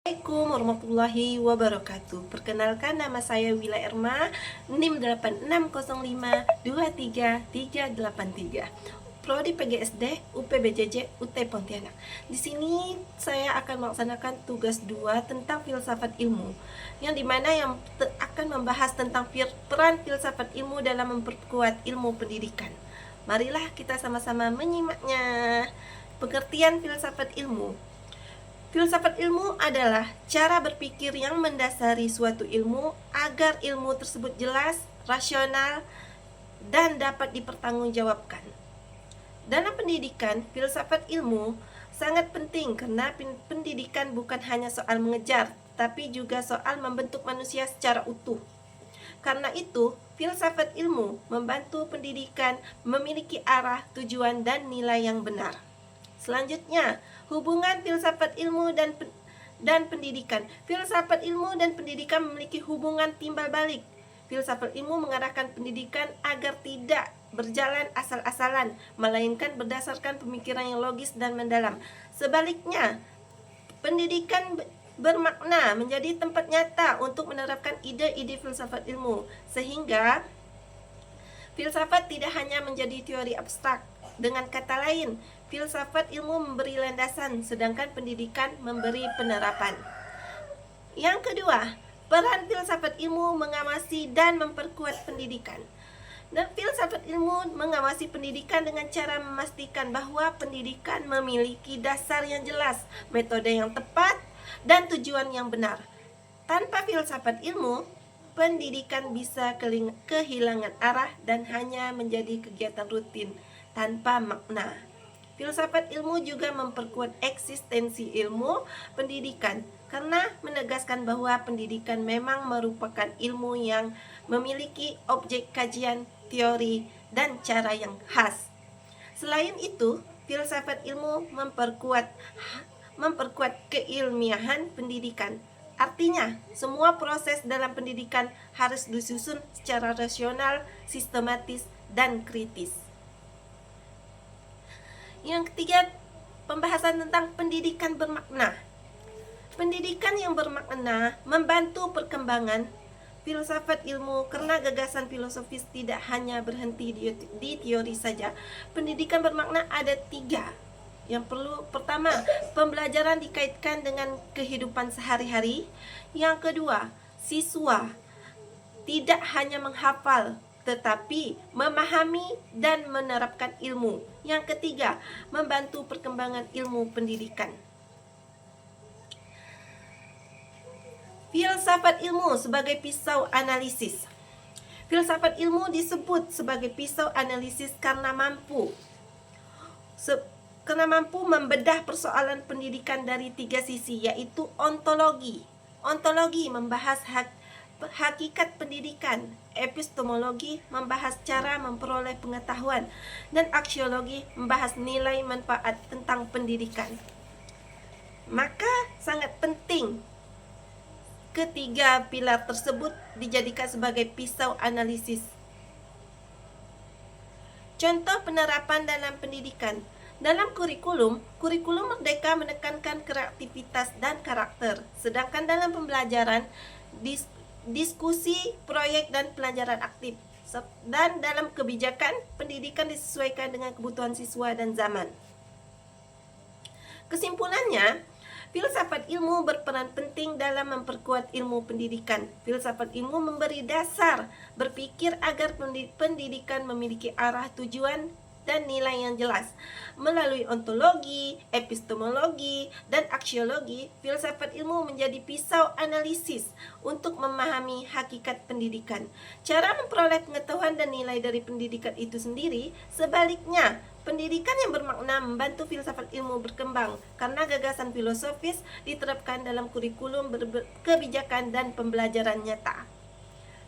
Assalamualaikum warahmatullahi wabarakatuh. Perkenalkan, nama saya Wila Erma, NIM 8605233383. Prodi PGSD UPBJJ UT Pontianak. Di sini saya akan melaksanakan tugas 2 tentang filsafat ilmu, yang dimana akan membahas tentang peran filsafat ilmu dalam memperkuat ilmu pendidikan. Marilah kita sama-sama menyimaknya. Pengertian filsafat ilmu. Filsafat ilmu adalah cara berpikir yang mendasari suatu ilmu agar ilmu tersebut jelas, rasional, dan dapat dipertanggungjawabkan. Dalam pendidikan, filsafat ilmu sangat penting karena pendidikan bukan hanya soal mengejar, tapi juga soal membentuk manusia secara utuh. Karena itu, filsafat ilmu membantu pendidikan memiliki arah, tujuan, dan nilai yang benar. Selanjutnya, hubungan filsafat ilmu dan pendidikan. Filsafat ilmu dan pendidikan memiliki hubungan timbal balik. Filsafat ilmu mengarahkan pendidikan agar tidak berjalan asal-asalan, melainkan berdasarkan pemikiran yang logis dan mendalam. Sebaliknya, pendidikan bermakna menjadi tempat nyata untuk menerapkan ide-ide filsafat ilmu, sehingga filsafat tidak hanya menjadi teori abstrak. Dengan kata lain, filsafat ilmu memberi landasan, sedangkan pendidikan memberi penerapan. Yang kedua, peran filsafat ilmu mengawasi dan memperkuat pendidikan. Dan filsafat ilmu mengawasi pendidikan dengan cara memastikan bahwa pendidikan memiliki dasar yang jelas, metode yang tepat, dan tujuan yang benar. Tanpa filsafat ilmu, pendidikan bisa kehilangan arah dan hanya menjadi kegiatan rutin tanpa makna. Filsafat ilmu juga memperkuat eksistensi ilmu pendidikan karena menegaskan bahwa pendidikan memang merupakan ilmu yang memiliki objek kajian, teori, dan cara yang khas. Selain itu, filsafat ilmu memperkuat keilmiahan pendidikan. Artinya, semua proses dalam pendidikan harus disusun secara rasional, sistematis, dan kritis. Yang ketiga, pembahasan tentang pendidikan bermakna. Pendidikan yang bermakna membantu perkembangan filsafat ilmu karena gagasan filosofis tidak hanya berhenti di teori saja. Pendidikan bermakna ada 3 yang pertama, pembelajaran dikaitkan dengan kehidupan sehari-hari. Yang kedua, siswa tidak hanya menghafal tetapi memahami dan menerapkan ilmu. Yang ketiga, membantu perkembangan ilmu pendidikan. Filsafat ilmu sebagai pisau analisis. Filsafat ilmu disebut sebagai pisau analisis karena mampu membedah persoalan pendidikan dari 3 sisi, yaitu ontologi. Ontologi membahas hakikat pendidikan, epistemologi membahas cara memperoleh pengetahuan, dan aksiologi membahas nilai manfaat tentang pendidikan. Maka sangat penting ketiga pilar tersebut dijadikan sebagai pisau analisis. Contoh penerapan dalam pendidikan. Dalam kurikulum merdeka menekankan kreativitas dan karakter, sedangkan dalam pembelajaran diskusi, proyek, dan pelajaran aktif. Dan dalam kebijakan, pendidikan disesuaikan dengan kebutuhan siswa dan zaman. Kesimpulannya, filsafat ilmu berperan penting dalam memperkuat ilmu pendidikan. Filsafat ilmu memberi dasar berpikir agar pendidikan memiliki arah, tujuan, dan nilai yang jelas. Melalui ontologi, epistemologi, dan aksiologi, filsafat ilmu menjadi pisau analisis untuk memahami hakikat pendidikan. Cara memperoleh pengetahuan dan nilai dari pendidikan itu sendiri. Sebaliknya, pendidikan yang bermakna membantu filsafat ilmu berkembang karena gagasan filosofis diterapkan dalam kurikulum, kebijakan, dan pembelajaran nyata.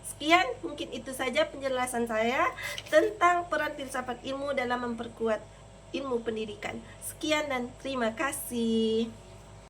Sekian, mungkin itu saja penjelasan saya tentang peran filsafat ilmu dalam memperkuat ilmu pendidikan. Sekian dan terima kasih.